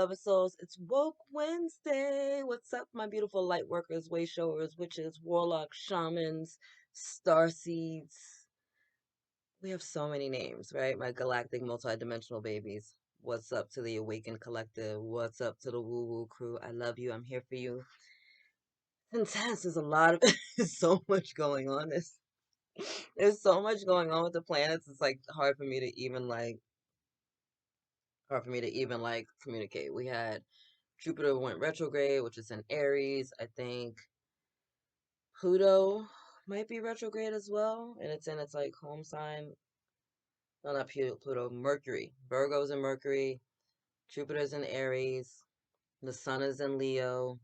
beloved souls. It's Woke Wednesday. What's up, my beautiful light workers, way showers, witches, warlocks, shamans, star seeds. We have so many names, right? My galactic multidimensional babies. What's up to the Awakened Collective? What's up to the Woo Woo crew? I love you. I'm here for you. Intense. There's a lot of there's so much going on. There's so much going on with the planets. It's like hard for me to even like communicate. We had Jupiter went retrograde, which is in Aries. I think Pluto might be retrograde as well, and it's in its like home sign. No, not Pluto, Mercury. Virgo's in Mercury. Jupiter's in Aries. The Sun is in Leo.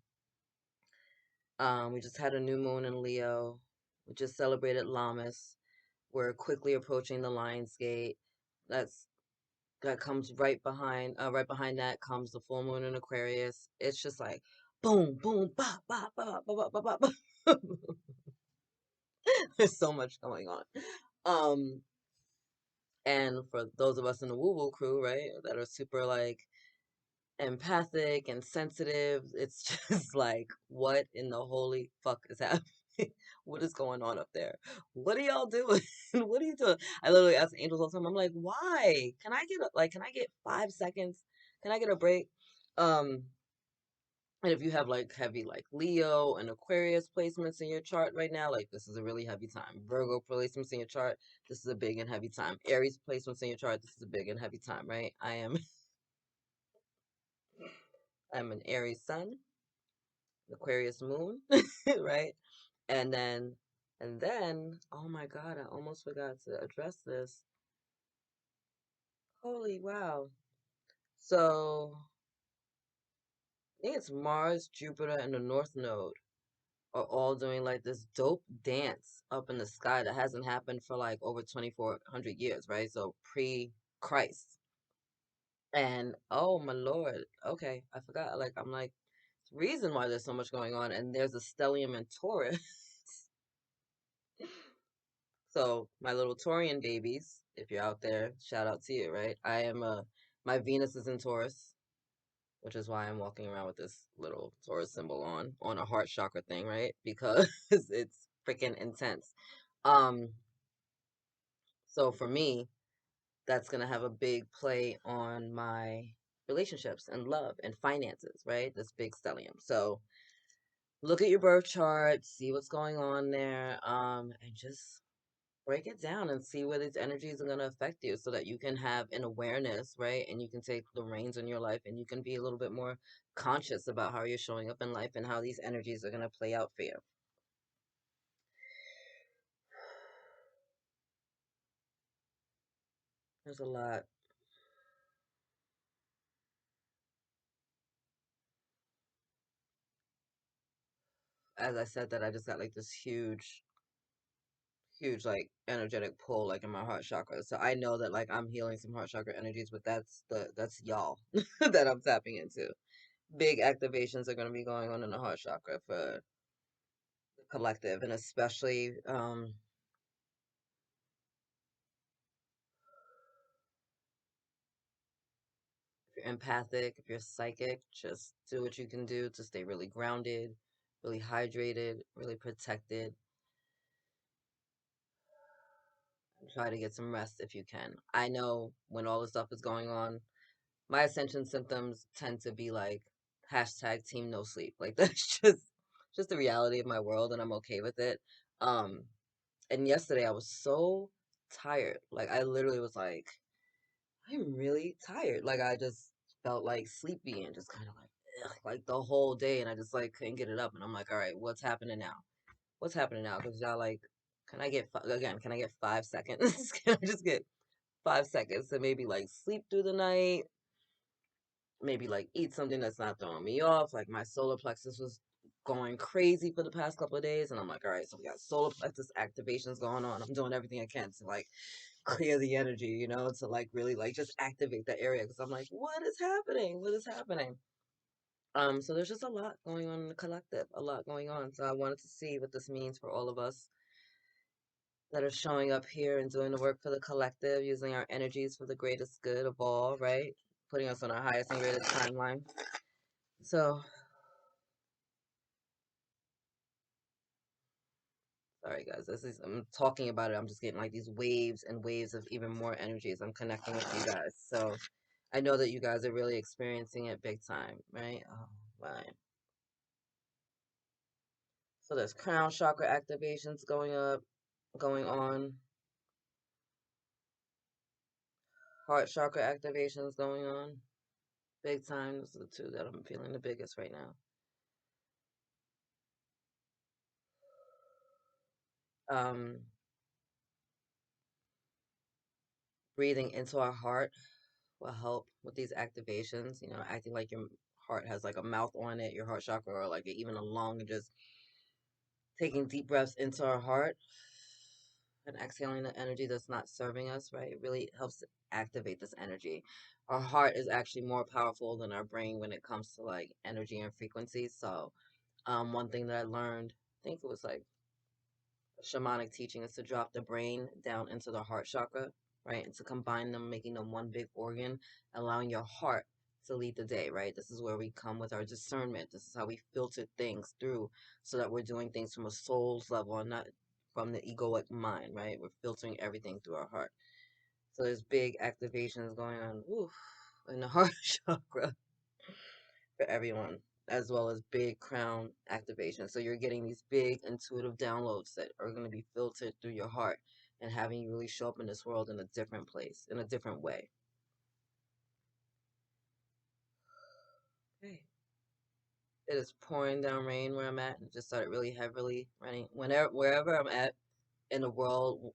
We just had a new moon in Leo. We just celebrated Lammas. We're quickly approaching the Lion's Gate. That's that comes right behind that comes the full moon in Aquarius. It's just like boom, boom, ba, ba, ba, ba, ba, ba, ba, ba. There's so much going on. Um, and for those of us in the woo-woo crew, right, that are super like empathic and sensitive, it's just like, what in the holy fuck is happening? What is going on up there? What are y'all doing? What are you doing? I literally ask angels all the time. I'm like, why? Can I get 5 seconds? Can I get a break? Um, and if you have like heavy like Leo and Aquarius placements in your chart right now, like this is a really heavy time. Virgo placements in your chart, this is a big and heavy time. Aries placements in your chart, this is a big and heavy time, right? I'm an Aries sun, Aquarius moon, right? And then oh my God, I almost forgot to address this. Holy wow. So I think it's Mars, Jupiter, and the North Node are all doing like this dope dance up in the sky that hasn't happened for like over 2,400 years, right? So pre-Christ. And oh my Lord, okay, I forgot. Like I'm like, reason why there's so much going on, and there's a stellium in Taurus. So my little Taurian babies, if you're out there, shout out to you, right? My Venus is in Taurus, which is why I'm walking around with this little Taurus symbol on a heart chakra thing, right? Because it's freaking intense. Um, so for me, that's gonna have a big play on my relationships and love and finances, right? This big stellium. So look at your birth chart, see what's going on there, and just break it down and see where these energies are going to affect you so that you can have an awareness, right? And you can take the reins on your life and you can be a little bit more conscious about how you're showing up in life and how these energies are going to play out for you. There's a lot. As I said that, I just got like this huge like energetic pull like in my heart chakra. So I know that like I'm healing some heart chakra energies, but that's y'all that I'm tapping into. Big activations are going to be going on in the heart chakra for the collective, and especially if you're empathic, if you're psychic, just do what you can do to stay really grounded, really hydrated, really protected. And try to get some rest if you can. I know when all this stuff is going on, my ascension symptoms tend to be like hashtag team no sleep. Like that's just the reality of my world, and I'm okay with it. Um, and yesterday I was so tired. Like I literally was like, I'm really tired. Like I just felt like sleepy and just kind of like ugh, like the whole day, and I just like couldn't get it up. And I'm like, all right, what's happening now? What's happening now? Because y'all like, can I get again? Can I get 5 seconds? Can I just get 5 seconds to maybe like sleep through the night? Maybe like eat something that's not throwing me off. Like my solar plexus was going crazy for the past couple of days, and I'm like, all right, so we got solar plexus activations going on. I'm doing everything I can to like clear the energy, to like really like just activate the area because I'm like, what is happening? What is happening? So there's just a lot going on in the collective, a lot going on. So I wanted to see what this means for all of us that are showing up here and doing the work for the collective, using our energies for the greatest good of all, right? putting us on our highest and greatest timeline. So, sorry guys, I'm talking about it. I'm just getting like these waves and waves of even more energies. I'm connecting with you guys. So, I know that you guys are really experiencing it big time, right? Oh, right. So there's crown chakra activations going on. Heart chakra activations going on. Big time. Those are the two that I'm feeling the biggest right now. Breathing into our heart will help with these activations. You know, acting like your heart has like a mouth on it, your heart chakra, or like even a lung, and just taking deep breaths into our heart and exhaling the energy that's not serving us, right? It really helps to activate this energy. Our heart is actually more powerful than our brain when it comes to like energy and frequency. So, one thing that I learned, I think it was like shamanic teaching, is to drop the brain down into the heart chakra, right? And to combine them, making them one big organ, allowing your heart to lead the day, right? This is where we come with our discernment. This is how we filter things through so that we're doing things from a soul's level and not from the egoic mind, right? We're filtering everything through our heart. So there's big activations going on in the heart chakra for everyone, as well as big crown activation. So you're getting these big intuitive downloads that are going to be filtered through your heart and having you really show up in this world in a different place, in a different way. Okay. It is pouring down rain where I'm at. It just started really heavily raining. Wherever I'm at in the world,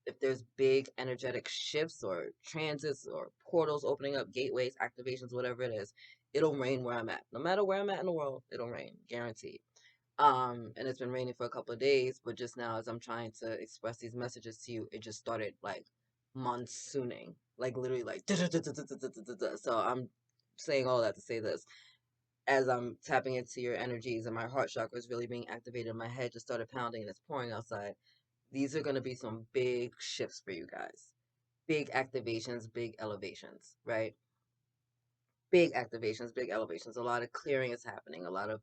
if there's big energetic shifts or transits or portals opening up, gateways, activations, whatever it is, it'll rain where I'm at. No matter where I'm at in the world, it'll rain, guaranteed. And it's been raining for a couple of days, but just now as I'm trying to express these messages to you, it just started like monsooning, like literally like so I'm saying all that to say this. As I'm tapping into your energies and my heart chakra is really being activated, my head just started pounding and it's pouring outside. These are going to be some big shifts for you guys. Big activations, big elevations, right? Big activations, big elevations. A lot of clearing is happening. A lot of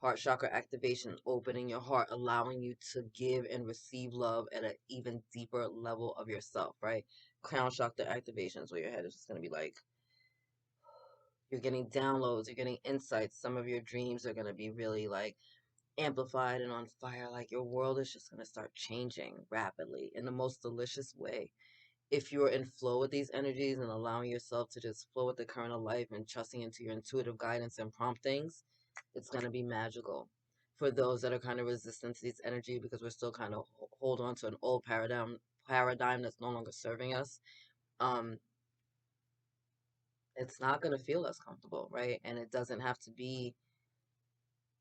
heart chakra activation, opening your heart, allowing you to give and receive love at an even deeper level of yourself, right? Crown chakra activations where your head is just going to be like, you're getting downloads, you're getting insights. Some of your dreams are going to be really like amplified and on fire. Like your world is just going to start changing rapidly in the most delicious way. If you're in flow with these energies and allowing yourself to just flow with the current of life and trusting into your intuitive guidance and promptings, it's going to be magical. For those that are kind of resistant to this energy because we're still kind of hold on to an old paradigm that's no longer serving us, um, it's not going to feel as comfortable, right? And it doesn't have to be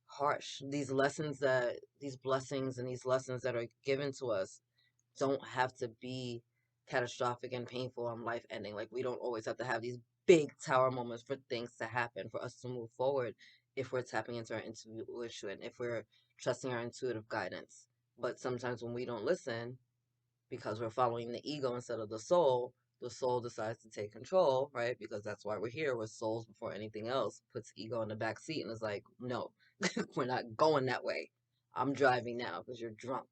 harsh. These blessings and these lessons that are given to us don't have to be catastrophic and painful and life ending. Like we don't always have to have these big tower moments for things to happen for us to move forward if we're tapping into our intuition, if we're trusting our intuitive guidance. But sometimes when we don't listen because we're following the ego instead of the soul decides to take control, right? Because that's why we're here. We're souls before anything else. Puts ego in the back seat and is like, no, we're not going that way. I'm driving now because you're drunk.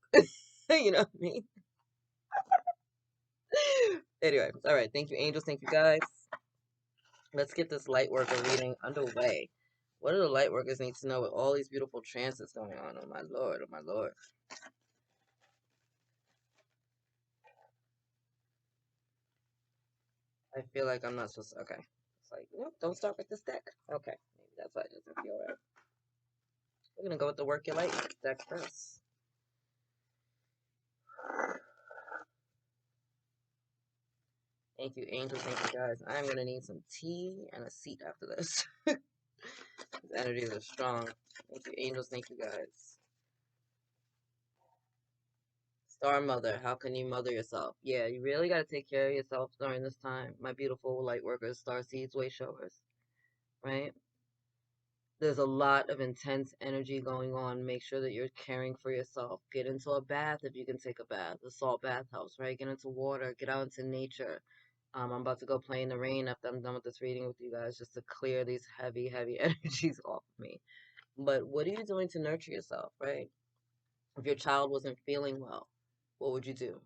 You know what I mean? Anyway, all right. Thank you, angels. Thank you, guys. Let's get this light worker reading underway. What do the light workers need to know with all these beautiful transits going on? Oh my lord, oh my lord. I feel like I'm not supposed to. Okay. It's like, nope, don't start with this deck. Okay. Maybe that's why it doesn't feel right. We're going to go with the Work Your Light deck first. Thank you, angels. Thank you, guys. I'm going to need some tea and a seat after this. These energies are strong. Thank you, angels. Thank you, guys. Star Mother, how can you mother yourself? Yeah, you really got to take care of yourself during this time. My beautiful light workers, star seeds, way showers, right? There's a lot of intense energy going on. Make sure that you're caring for yourself. Get into a bath if you can take a bath. The salt bath helps, right? Get into water. Get out into nature. I'm about to go play in the rain after I'm done with this reading with you guys, just to clear these heavy, heavy energies off of me. But what are you doing to nurture yourself, right? If your child wasn't feeling well, what would you do?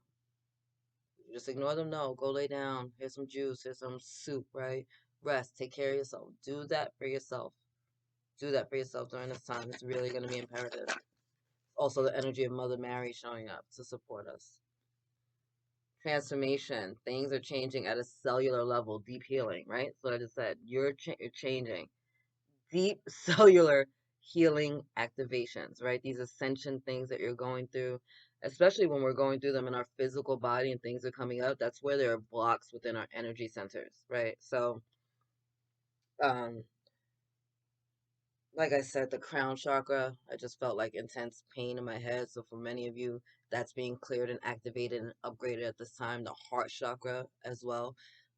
You just ignore them? No, go lay down. Here's some juice. Here's some soup, right? Rest. Take care of yourself. Do that for yourself. Do that for yourself during this time. It's really going to be imperative. Also, the energy of Mother Mary showing up to support us. Transformation. Things are changing at a cellular level. Deep healing, right? So I just said, you're changing. Deep cellular healing activations, right? These ascension things that you're going through, especially when we're going through them in our physical body and things are coming up, that's where there are blocks within our energy centers, right? So, um, like I said, the crown chakra, I just felt like intense pain in my head. So for many of you, that's being cleared and activated and upgraded at this time. The heart chakra as well.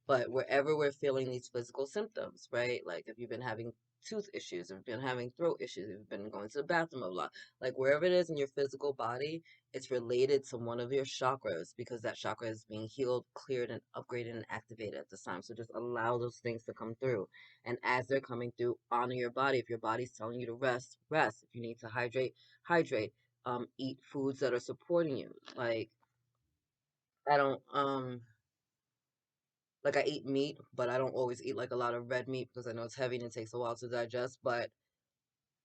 But wherever we're feeling these physical symptoms, right? Like if you've been having tooth issues, if you've been having throat issues, if you've been going to the bathroom a lot, like wherever it is in your physical body, it's related to one of your chakras because that chakra is being healed, cleared, and upgraded and activated at this time. So just allow those things to come through. And as they're coming through, honor your body. If your body's telling you to rest, rest. If you need to hydrate, hydrate. Eat foods that are supporting you. Like I don't like I eat meat, but I don't always eat like a lot of red meat because I know it's heavy and it takes a while to digest. But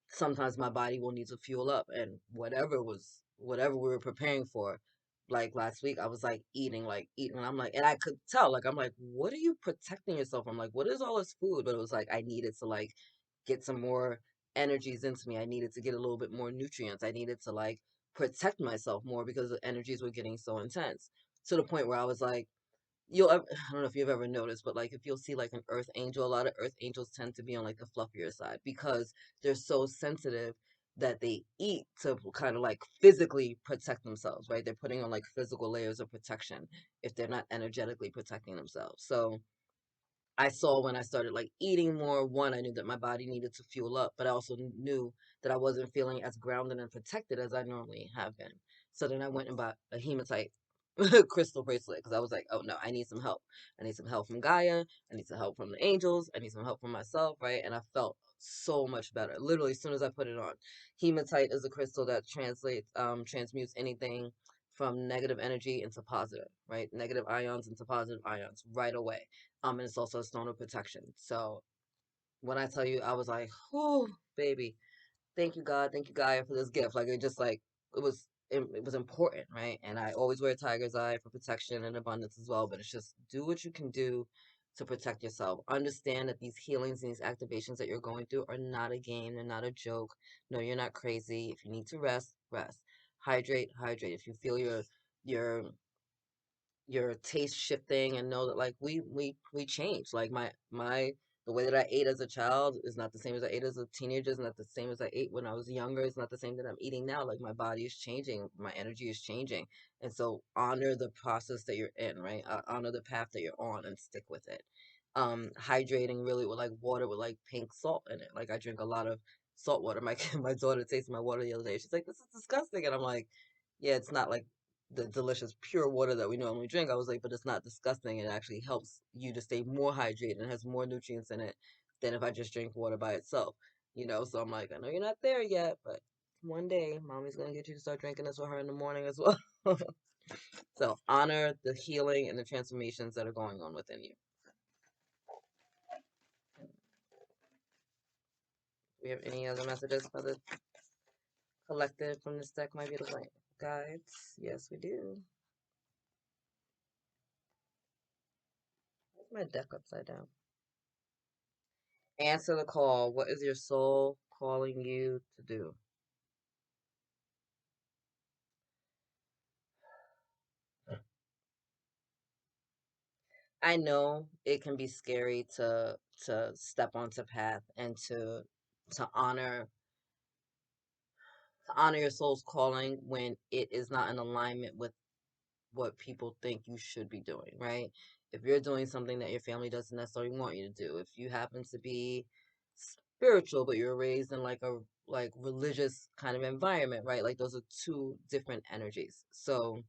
sometimes my body will need to fuel up, and whatever we were preparing for, like last week I was like eating and I'm like, and I could tell, like I'm like, what are you protecting yourself from? Like, what is all this food? But it was like I needed to like get some more energies into me. I needed to get a little bit more nutrients. I needed to like protect myself more because the energies were getting so intense to the point where I was like, I don't know if you've ever noticed, but like if you'll see like an earth angel, a lot of earth angels tend to be on like the fluffier side because they're so sensitive that they eat to kind of like physically protect themselves, right? They're putting on like physical layers of protection if they're not energetically protecting themselves. So I saw when I started like eating more, one, I knew that my body needed to fuel up, but I also knew that I wasn't feeling as grounded and protected as I normally have been. So then I went and bought a hematite crystal bracelet because I was like, oh no, I need some help. I need some help from Gaia. I need some help from the angels. I need some help from myself, right? And I felt so much better. Literally, as soon as I put it on. Hematite is a crystal that transmutes anything from negative energy into positive, right? Negative ions into positive ions right away. And it's also a stone of protection. So when I tell you, I was like, oh, baby, thank you, God. Thank you, Gaia, for this gift. Like, it just like, it was important, right? And I always wear tiger's eye for protection and abundance as well. But it's just do what you can do to protect yourself. Understand that these healings and these activations that you're going through are not a game. They're not a joke. No, you're not crazy. If you need to rest, rest. Hydrate, hydrate. If you feel your your taste shifting and know that like we change, like my the way that I ate as a child is not the same as I ate as a teenager, is not the same as I ate when I was younger, it's not the same that I'm eating now. Like my body is changing, my energy is changing. And so honor the process that you're in, right? Honor the path that you're on and stick with it. Hydrating really with like water with like pink salt in it. Like I drink a lot of salt water. My daughter tasted my water the other day, she's like, this is disgusting. And I'm like, yeah, it's not like the delicious pure water that we normally drink. I was like, but it's not disgusting. It actually helps you to stay more hydrated and has more nutrients in it than if I just drink water by itself. You know, so I'm like, I know you're not there yet, but one day mommy's gonna get you to start drinking this with her in the morning as well. So honor the healing and the transformations that are going on within you. Do we have any other messages for the collective from this deck? Might be the right guides. Yes, we do. Where's my deck upside down? Answer the call. What is your soul calling you to do? I know it can be scary to step onto path and to honor to honor your soul's calling when it is not in alignment with what people think you should be doing, right? If you're doing something that your family doesn't necessarily want you to do, if you happen to be spiritual but you're raised in like a like religious kind of environment, right? Like those are two different energies. So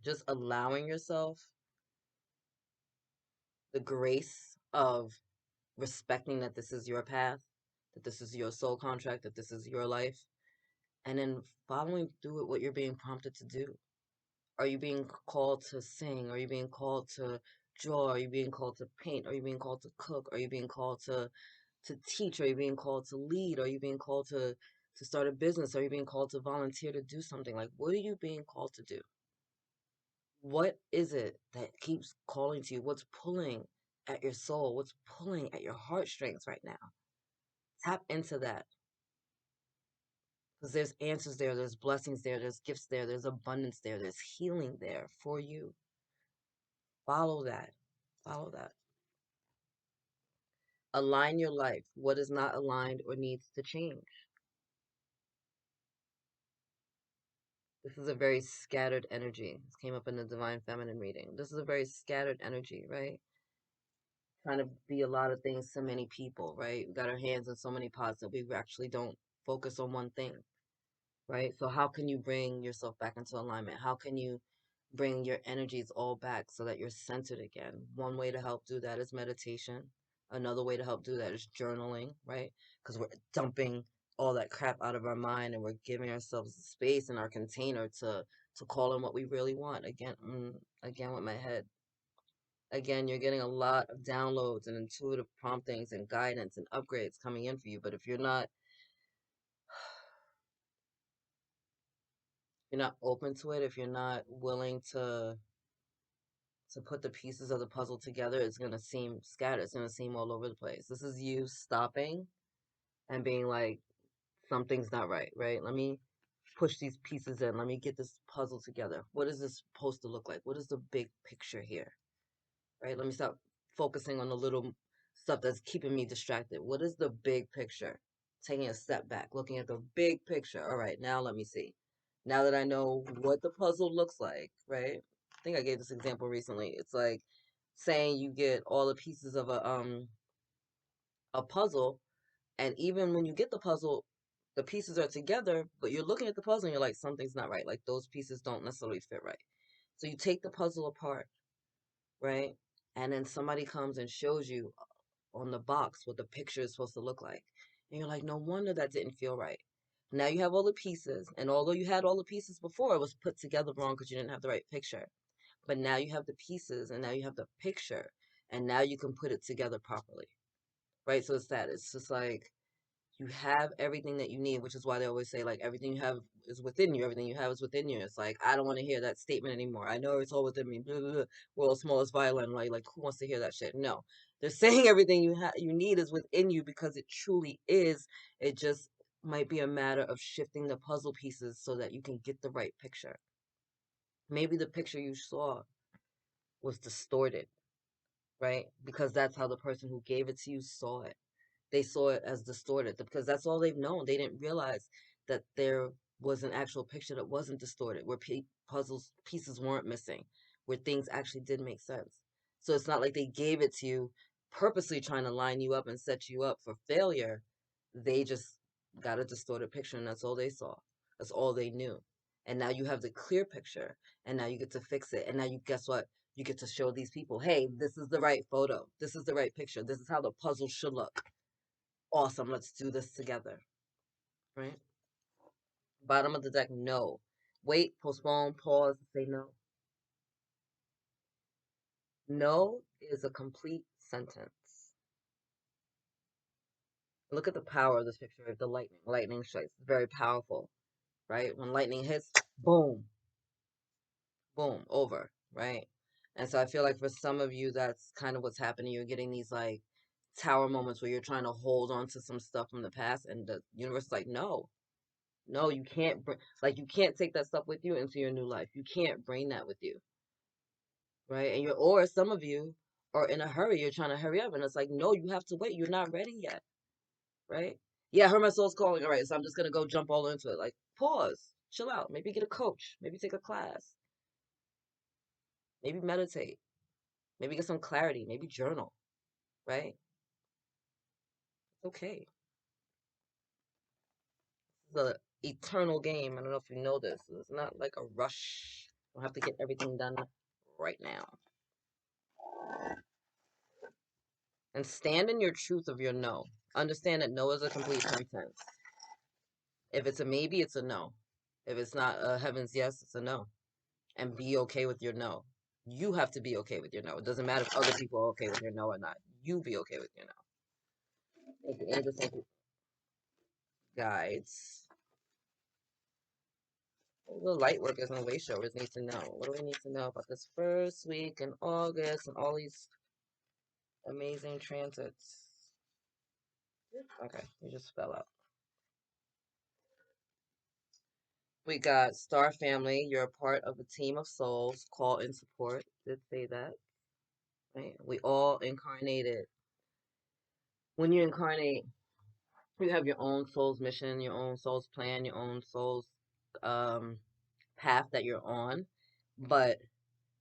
just allowing yourself the grace of respecting that this is your path, that this is your soul contract, that this is your life, and then following through with what you're being prompted to do. Are you being called to sing? Are you being called to draw? Are you being called to paint? Are you being called to cook? Are you being called to teach? Are you being called to lead? Are you being called to start a business? Are you being called to volunteer to do something? Like, what are you being called to do? What is it that keeps calling to you? What's pulling at your soul? What's pulling at your heartstrings right now? Tap into that, because there's answers there, there's blessings there, there's gifts there, there's abundance there, there's healing there for you. Follow that. Follow that. Align your life. What is not aligned or needs to change? This is a very scattered energy. This came up in the Divine Feminine reading. This is a very scattered energy, right? Trying to be a lot of things to many people, right? We got our hands in so many pots that we actually don't focus on one thing, right? So how can you bring yourself back into alignment? How can you bring your energies all back so that you're centered again? One way to help do that is meditation. Another way to help do that is journaling, right? Because we're dumping all that crap out of our mind and we're giving ourselves space in our container to call in what we really want. Again with my head. Again, you're getting a lot of downloads and intuitive promptings and guidance and upgrades coming in for you. But if you're not open to it, if you're not willing to put the pieces of the puzzle together, it's going to seem scattered. It's going to seem all over the place. This is you stopping and being like, something's not right, right? Let me push these pieces in. Let me get this puzzle together. What is this supposed to look like? What is the big picture here, right? Let me stop focusing on the little stuff that's keeping me distracted. What is the big picture? Taking a step back, looking at the big picture. All right, now let me see. Now that I know what the puzzle looks like, right? I think I gave this example recently. It's like saying you get all the pieces of a puzzle, and even when you get the puzzle, the pieces are together, but you're looking at the puzzle and you're like, something's not right. Like those pieces don't necessarily fit right. So you take the puzzle apart, right? And then somebody comes and shows you on the box what the picture is supposed to look like. And you're like, no wonder that didn't feel right. Now you have all the pieces, and although you had all the pieces before, it was put together wrong because you didn't have the right picture. But now you have the pieces, and now you have the picture, and now you can put it together properly, right? So it's that. It's just like you have everything that you need, which is why they always say like everything you have is within you. Everything you have is within you. It's like I don't want to hear that statement anymore. I know it's all within me. Blah, blah, blah. World's smallest violin. Like who wants to hear that shit? No, they're saying everything you need is within you because it truly is. It just might be a matter of shifting the puzzle pieces so that you can get the right picture. Maybe the picture you saw was distorted, right? Because that's how the person who gave it to you saw it. They saw it as distorted because that's all they've known. They didn't realize that there was an actual picture that wasn't distorted, where puzzles pieces weren't missing, where things actually did make sense. So it's not like they gave it to you purposely trying to line you up and set you up for failure. They just got a distorted picture and that's all they saw. That's all they knew. And now you have the clear picture and now you get to fix it. And now you guess what? You get to show these people, hey, this is the right photo. This is the right picture. This is how the puzzle should look. Awesome, let's do this together, right? Bottom of the deck, no. Wait, postpone, pause, say no. No is a complete sentence. Look at the power of this picture of the lightning. Lightning strikes, very powerful, right? When lightning hits, boom, boom, over, right? And so I feel like for some of you, that's kind of what's happening. You're getting these like tower moments where you're trying to hold on to some stuff from the past, and the universe is like, no, no, you can't bring, like, you can't take that stuff with you into your new life. You can't bring that with you, right? And or some of you are in a hurry. You're trying to hurry up, and it's like, no, you have to wait. You're not ready yet, right? Yeah, I heard my soul's calling. All right, so I'm just gonna go jump all into it. Like, pause, chill out. Maybe get a coach. Maybe take a class. Maybe meditate. Maybe get some clarity. Maybe journal, right? It's okay. It's an eternal game. I don't know if you know this. It's not like a rush. You don't have to get everything done right now. And stand in your truth of your no. Understand that no is a complete sentence. If it's a maybe, it's a no. If it's not a heaven's yes, it's a no. And be okay with your no. You have to be okay with your no. It doesn't matter if other people are okay with your no or not. You be okay with your no. Thank you, angels. Thank you, guides. All the light workers and way showers need to know. What do we need to know about this first week in August and all these amazing transits? Okay, you just fell out. We got Star Family. You're a part of a team of souls. Call in support. Did say that. Right? We all incarnated. When you incarnate, you have your own soul's mission, your own soul's plan, your own soul's um, path that you're on. But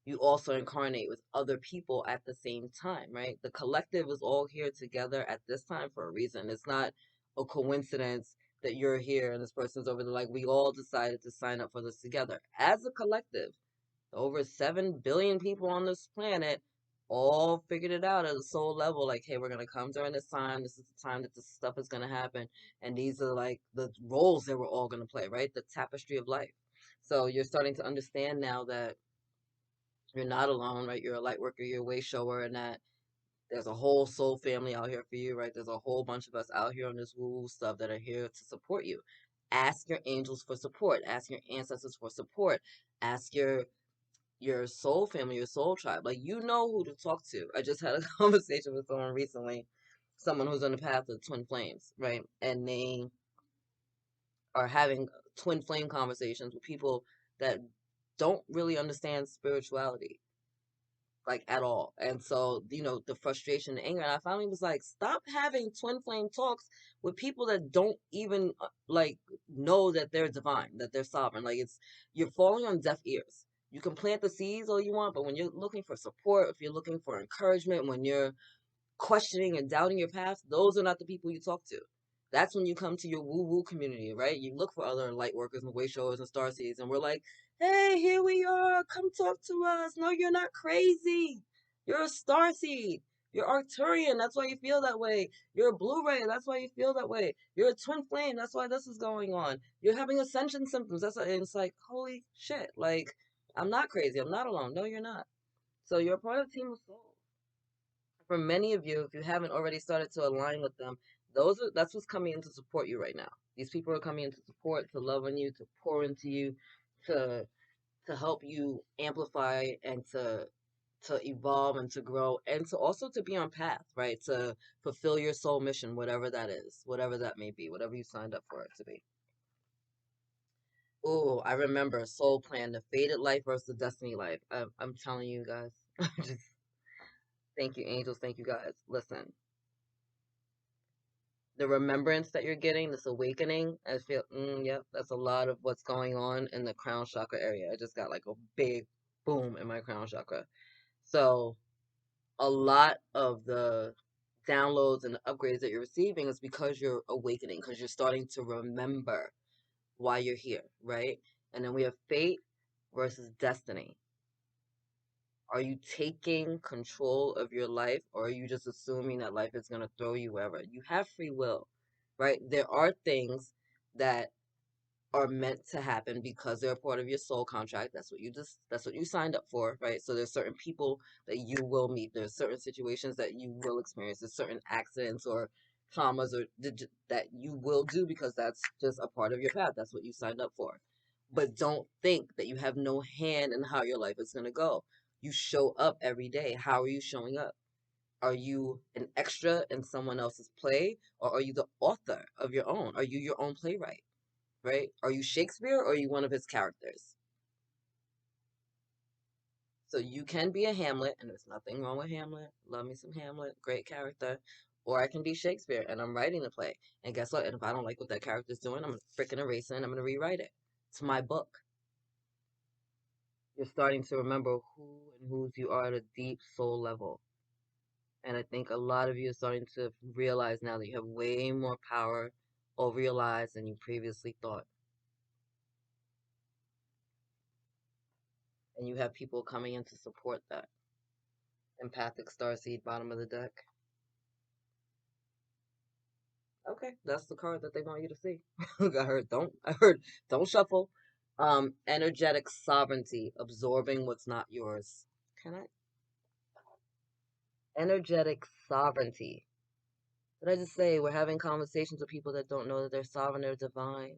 you also incarnate with other people at the same time, right? The collective is all here together at this time for a reason. It's not a coincidence that you're here and this person's over there. Like, we all decided to sign up for this together as a collective. Over 7 billion people on this planet all figured it out at a soul level. Like, hey, we're going to come during this time. This is the time that this stuff is going to happen. And these are like the roles that we're all going to play, right? The tapestry of life. So you're starting to understand now that you're not alone, right? You're a light worker, you're a way shower, and that there's a whole soul family out here for you, right? There's a whole bunch of us out here on this woo stuff that are here to support you. Ask your angels for support. Ask your ancestors for support. Ask your soul family, your soul tribe. Like, you know who to talk to. I just had a conversation with someone recently, someone who's on the path of twin flames, right? And they are having twin flame conversations with people that don't really understand spirituality, like, at all. And so, the frustration and anger. And I finally was like, stop having twin flame talks with people that don't even like know that they're divine, that they're sovereign. Like, you're falling on deaf ears. You can plant the seeds all you want, but when you're looking for support, if you're looking for encouragement, when you're questioning and doubting your path, those are not the people you talk to. That's when you come to your woo-woo community, right? You look for other light workers and way showers and star seeds, and we're like, hey, here we are. Come talk to us. No, you're not crazy. You're a star seed. You're Arcturian. That's why you feel that way. You're a Blu-ray. That's why you feel that way. You're a twin flame. That's why this is going on. You're having ascension symptoms. And it's like, holy shit. Like, I'm not crazy. I'm not alone. No, you're not. So you're a part of a team of souls. For many of you, if you haven't already started to align with them, that's what's coming in to support you right now. These people are coming in to support, to love on you, to pour into you, to help you amplify and to evolve and to grow, and to also to be on path, right? To fulfill your soul mission, whatever that is, whatever that may be, whatever you signed up for it to be. Oh, I remember Soul Plan, the fated life versus the destiny life. I'm telling you guys, just thank you, angels. Thank you, guys. Listen, the remembrance that you're getting, this awakening, I feel, yep, that's a lot of what's going on in the crown chakra area. I just got like a big boom in my crown chakra. So a lot of the downloads and the upgrades that you're receiving is because you're awakening, because you're starting to remember why you're here, right? And then we have fate versus destiny. Are you taking control of your life, or are you just assuming that life is going to throw you wherever? You have free will, right? There are things that are meant to happen because they're a part of your soul contract. That's what you signed up for, right? So there's certain people that you will meet. There's certain situations that you will experience. There's certain accidents or traumas that you will do because that's just a part of your path. That's what you signed up for. But don't think that you have no hand in how your life is going to go. You show up every day. How are you showing up? Are you an extra in someone else's play, or are you the author of your own? Are you your own playwright? Right? Are you Shakespeare, or are you one of his characters? So you can be a Hamlet, and there's nothing wrong with Hamlet. Love me some Hamlet, great character. Or I can be Shakespeare, and I'm writing the play. And guess what? And if I don't like what that character's doing, I'm freaking erasing it, and I'm going to rewrite it. It's my book. You're starting to remember who and whose you are at a deep soul level. And I think a lot of you are starting to realize now that you have way more power over your lives than you previously thought. And you have people coming in to support that. Empathic starseed, bottom of the deck. Okay, that's the card that they want you to see. I heard don't shuffle. Energetic sovereignty, absorbing what's not yours. Can I? Energetic sovereignty. Did I just say we're having conversations with people that don't know that they're sovereign or divine?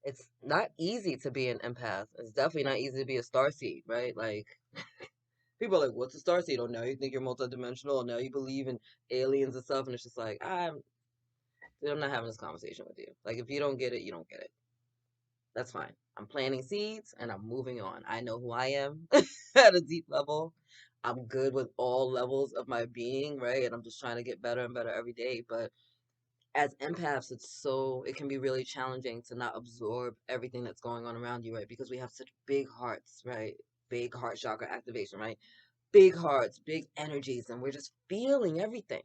It's not easy to be an empath. It's definitely not easy to be a starseed, right? Like, people are like, what's a starseed? Oh, now you think you're multidimensional. Now you believe in aliens and stuff. And it's just like, I'm not having this conversation with you. Like, if you don't get it, you don't get it. That's fine. I'm planting seeds and I'm moving on. I know who I am at a deep level. I'm good with all levels of my being, right? And I'm just trying to get better and better every day. But as empaths, it can be really challenging to not absorb everything that's going on around you, right? Because we have such big hearts, right? Big heart chakra activation, right? Big hearts, big energies, and we're just feeling everything.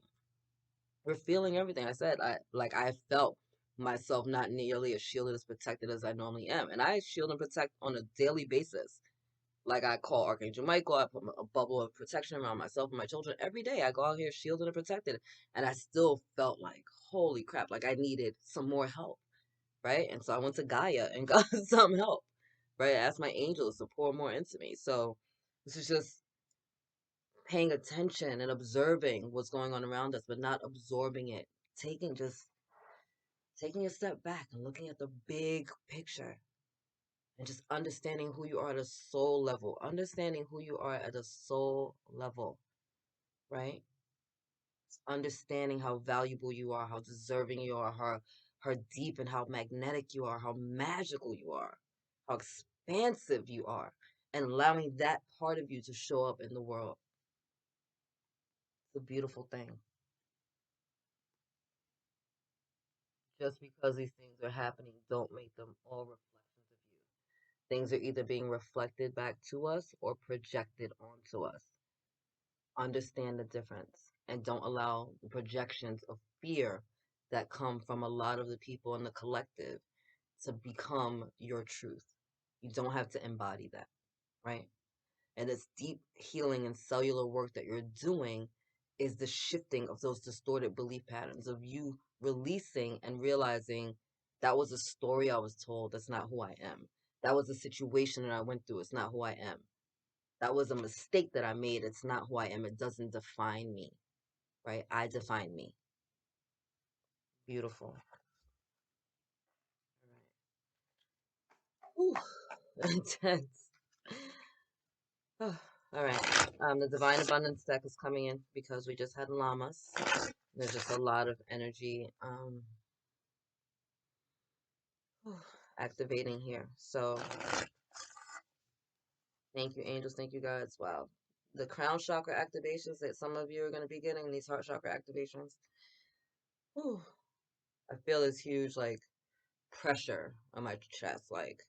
We're feeling everything. I felt myself not nearly as shielded as protected as I normally am. And I shield and protect on a daily basis. Like, I call Archangel Michael, I put a bubble of protection around myself and my children every day. I go out here shielded and protected. And I still felt like, holy crap, like I needed some more help, right? And so I went to Gaia and got some help, right? I asked my angels to pour more into me. So this is just paying attention and observing what's going on around us, but not absorbing it. Just taking a step back and looking at the big picture and just understanding who you are at a soul level, understanding who you are at a soul level, right? Understanding how valuable you are, how deserving you are, how deep and how magnetic you are, how magical you are, how expansive you are, and allowing that part of you to show up in the world. It's a beautiful thing. Just because these things are happening, don't make them all reflections of you. Things are either being reflected back to us or projected onto us. Understand the difference and don't allow the projections of fear that come from a lot of the people in the collective to become your truth. You don't have to embody that, right? And this deep healing and cellular work that you're doing is the shifting of those distorted belief patterns, of you releasing and realizing that was a story I was told. That's not who I am. That was a situation that I went through. It's not who I am. That was a mistake that I made. It's not who I am. It doesn't define me, right? I define me. Beautiful. All right. Ooh, intense. Oh, all right. The Divine Abundance deck is coming in because we just had llamas. There's just a lot of energy activating here. So thank you, angels. Thank you, guys. Wow. The crown chakra activations that some of you are going to be getting, these heart chakra activations. Whew, I feel this huge, like, pressure on my chest, like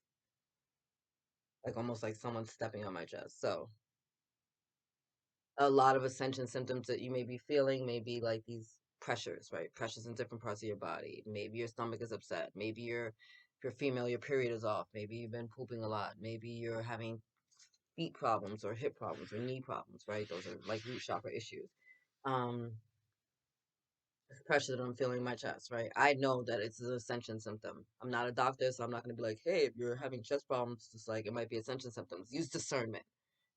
almost like someone stepping on my chest. So a lot of ascension symptoms that you may be feeling may be like these pressures, right? Pressures in different parts of your body. Maybe your stomach is upset. Maybe if you're female, your period is off. Maybe you've been pooping a lot. Maybe you're having feet problems or hip problems or knee problems, right? Those are like root chakra issues. Um, Pressure that I'm feeling in my chest, right? I know that it's an ascension symptom. I'm not a doctor, so I'm not going to be like, hey, if you're having chest problems, just like it might be ascension symptoms. Use discernment,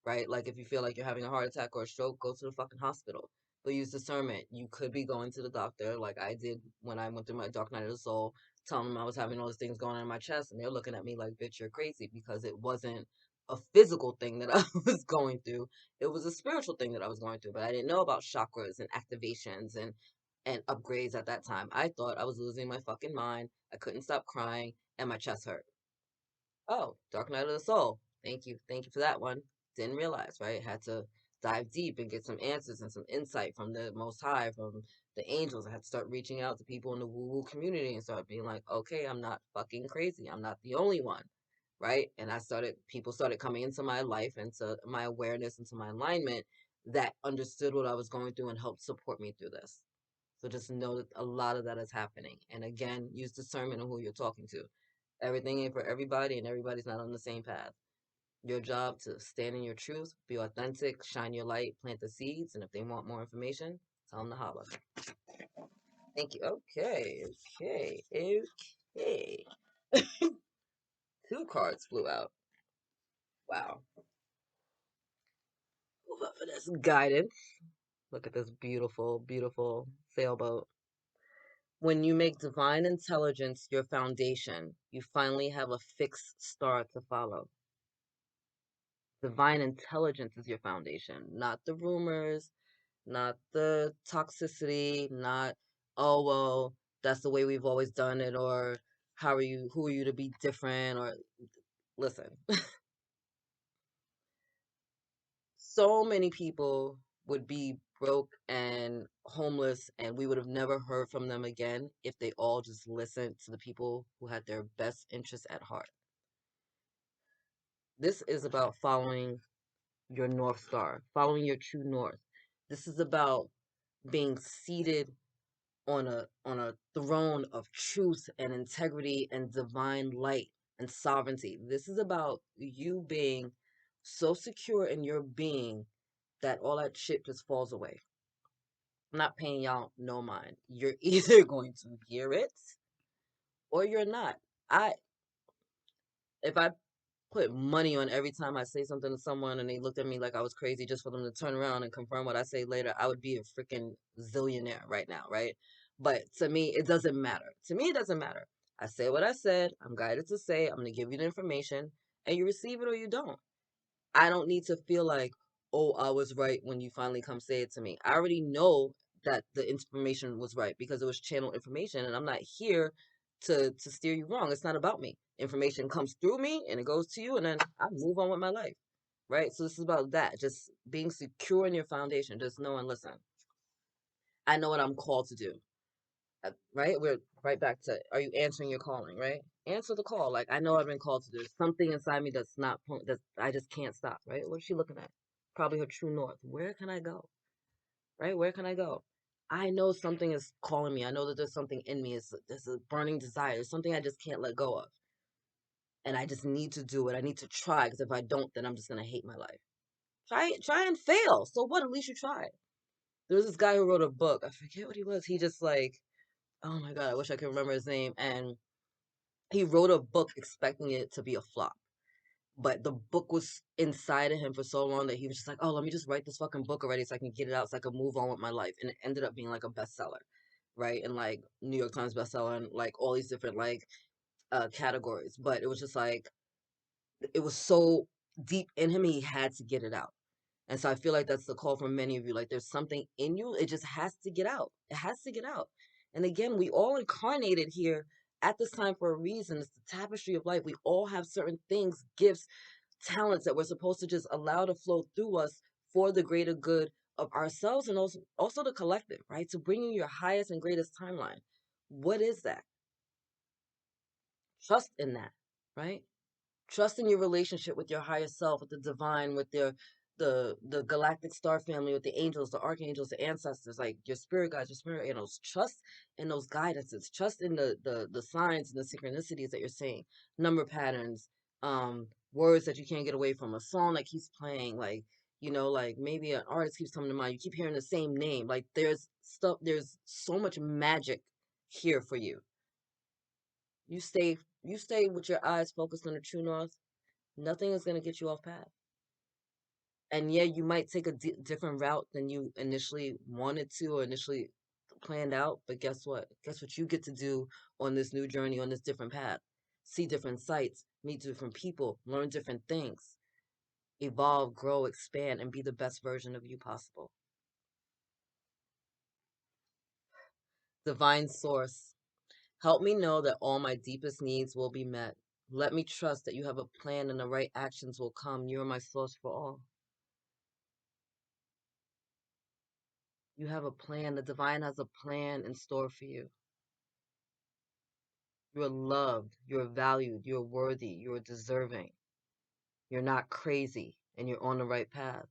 right? Like, if you feel like you're having a heart attack or a stroke, go to the fucking hospital. But use discernment. You could be going to the doctor, like I did when I went through my dark night of the soul, telling them I was having all these things going on in my chest, and they're looking at me like, bitch, you're crazy, because it wasn't a physical thing that I was going through. It was a spiritual thing that I was going through, but I didn't know about chakras and activations and upgrades at that time. I thought I was losing my fucking mind. I couldn't stop crying, and my chest hurt. Oh, Dark Night of the Soul. Thank you. Thank you for that one. Didn't realize, right? Had to dive deep and get some answers and some insight from the Most High, from the angels. I had to start reaching out to people in the woo-woo community and start being like, okay, I'm not fucking crazy. I'm not the only one, right? And people started coming into my life, into my awareness, into my alignment, that understood what I was going through and helped support me through this. So just know that a lot of that is happening. And again, use discernment on who you're talking to. Everything ain't for everybody, and everybody's not on the same path. Your job to stand in your truth, be authentic, shine your light, plant the seeds, and if they want more information, tell them to holler. Thank you. Okay, okay, okay. Two cards flew out. Wow. Move up for this guidance. Look at this beautiful, beautiful sailboat. When you make divine intelligence your foundation, you finally have a fixed star to follow. Divine intelligence is your foundation, not the rumors, not the toxicity, not, oh, well, that's the way we've always done it, or who are you to be different, or listen, so many people would be broke and homeless, and we would have never heard from them again if they all just listened to the people who had their best interests at heart. This is about following your North Star, following your true north. This is about being seated on a throne of truth and integrity and divine light and sovereignty. This is about you being so secure in your being that all that shit just falls away. I'm not paying y'all no mind. You're either going to hear it or you're not. I if I put money on every time I say something to someone and they looked at me like I was crazy just for them to turn around and confirm what I say later, I would be a freaking zillionaire right now, right? But to me, it doesn't matter. To me, it doesn't matter. I say what I said. I'm guided to say. I'm going to give you the information, and you receive it or you don't. I don't need to feel like, oh, I was right when you finally come say it to me. I already know that the information was right because it was channel information, and I'm not here to steer you wrong. It's not about me. Information comes through me and it goes to you, and then I move on with my life. Right? So this is about that. Just being secure in your foundation. Just know and listen. I know what I'm called to do. Right? We're right back to, are you answering your calling, right? Answer the call. Like, I know I've been called to do. There's something inside me that's not, that I just can't stop, right? What is she looking at? Probably her true north. Where can I go? Right? Where can I go? I know something is calling me. I know that there's something in me. There's a burning desire. There's something I just can't let go of. And I just need to do it. I need to try, because if I don't, then I'm just going to hate my life. Try and fail. So what? At least you tried. There was this guy who wrote a book. I forget what he was. He just like, oh my God, I wish I could remember his name. And he wrote a book expecting it to be a flop. But the book was inside of him for so long that he was just like, oh, let me just write this fucking book already so I can get it out so I can move on with my life. And it ended up being like a bestseller, right? And like New York Times bestseller and like all these different like categories. But it was just like, it was so deep in him, he had to get it out. And so I feel like that's the call for many of you. Like, there's something in you, it just has to get out. It has to get out. And again, we all incarnated here at this time for a reason. It's the tapestry of life. We all have certain things, gifts, talents that we're supposed to just allow to flow through us for the greater good of ourselves and also the collective, right? To bring you your highest and greatest timeline. What is that? Trust in that, right? Trust in your relationship with your higher self, with the divine, with the galactic star family, with the angels, the archangels, the ancestors, like your spirit guides, your spirit animals. Trust in those guidances. Trust in the signs and the synchronicities that you're seeing, number patterns, words that you can't get away from, a song that keeps playing, like, like maybe an artist keeps coming to mind. You keep hearing the same name. Like, there's so much magic here for you. You stay with your eyes focused on the true north. Nothing is going to get you off path. And yeah, you might take a different route than you initially wanted to or initially planned out, but guess what? Guess what you get to do on this new journey, on this different path? See different sights, meet different people, learn different things, evolve, grow, expand, and be the best version of you possible. Divine Source, help me know that all my deepest needs will be met. Let me trust that you have a plan and the right actions will come. You are my source for all. You have a plan. The divine has a plan in store for you. You're loved. You're valued. You're worthy. You're deserving. You're not crazy. And you're on the right path.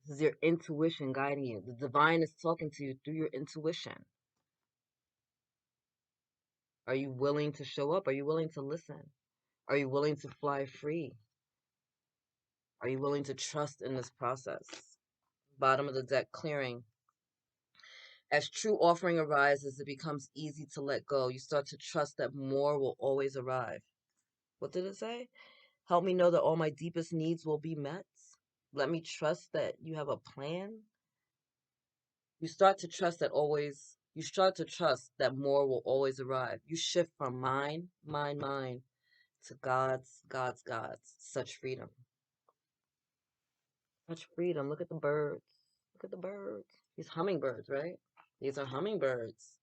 This is your intuition guiding you. The divine is talking to you through your intuition. Are you willing to show up? Are you willing to listen? Are you willing to fly free? Are you willing to trust in this process? Bottom of the deck clearing. As true offering arises, it becomes easy to let go. You start to trust that more will always arrive. What did it say? Help me know that all my deepest needs will be met. Let me trust that you have a plan. You start to trust that more will always arrive. You shift from mine to God's. Such freedom. Such freedom. Look at the birds. Look at the birds. These hummingbirds, right? These are hummingbirds.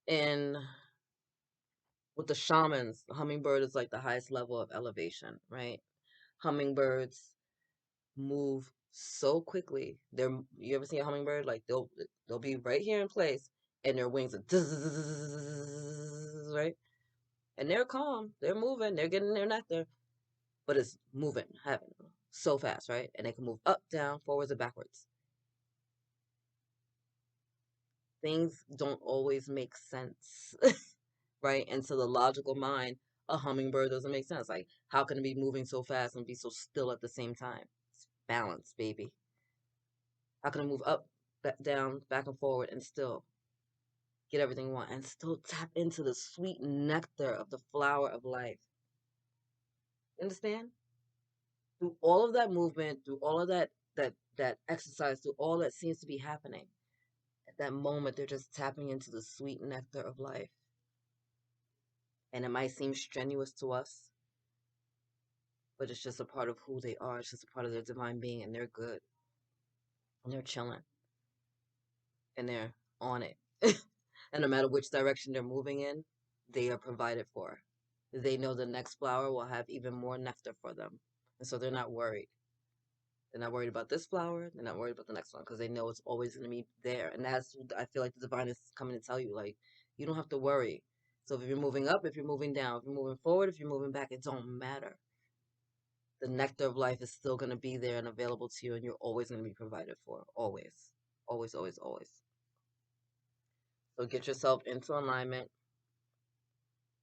And with the shamans, the hummingbird is like the highest level of elevation, right? Hummingbirds move so quickly. You ever see a hummingbird? Like they'll be right here in place, and their wings are right, and they're calm. They're moving. They're getting their nectar, but it's moving, happening so fast, right? And they can move up, down, forwards, and backwards. Things don't always make sense, right? And to the logical mind, a hummingbird doesn't make sense. Like, how can it be moving so fast and be so still at the same time? It's balance, baby. How can it move up, back, down, back and forward, and still get everything you want, and still tap into the sweet nectar of the flower of life? Understand? Through all of that movement, through all of that exercise, through all that seems to be happening, at that moment, they're just tapping into the sweet nectar of life. And it might seem strenuous to us, but it's just a part of who they are. It's just a part of their divine being, and they're good. And they're chilling. And they're on it. And no matter which direction they're moving in, they are provided for. They know the next flower will have even more nectar for them. And so they're not worried. They're not worried about this flower. They're not worried about the next one because they know it's always going to be there. And that's, I feel like the divine is coming to tell you, like, you don't have to worry. So if you're moving up, if you're moving down, if you're moving forward, if you're moving back, it don't matter. The nectar of life is still going to be there and available to you, and you're always going to be provided for. Always. Always, always, always. So get yourself into alignment.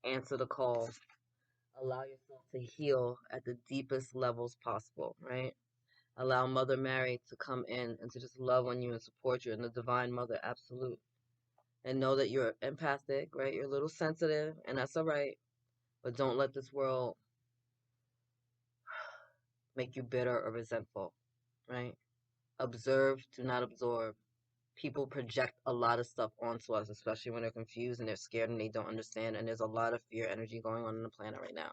Answer the call. Allow yourself to heal at the deepest levels possible, right? Allow Mother Mary to come in and to just love on you and support you, and the Divine Mother, absolute. And know that you're empathic, right? You're a little sensitive, and that's all right. But don't let this world make you bitter or resentful, right? Observe, do not absorb. People project a lot of stuff onto us, especially when they're confused and they're scared and they don't understand. And there's a lot of fear energy going on the planet right now.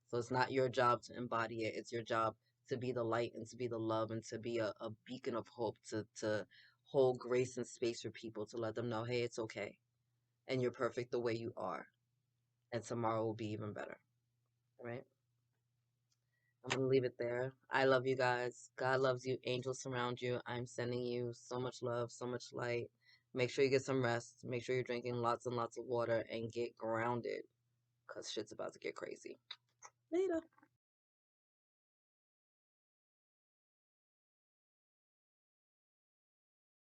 So it's not your job to embody it. It's your job to be the light and to be the love and to be a beacon of hope, to hold grace and space for people, to let them know, hey, it's okay. And you're perfect the way you are. And tomorrow will be even better. All right? I'm going to leave it there. I love you guys. God loves you. Angels surround you. I'm sending you so much love, so much light. Make sure you get some rest. Make sure you're drinking lots and lots of water and get grounded because shit's about to get crazy. Later.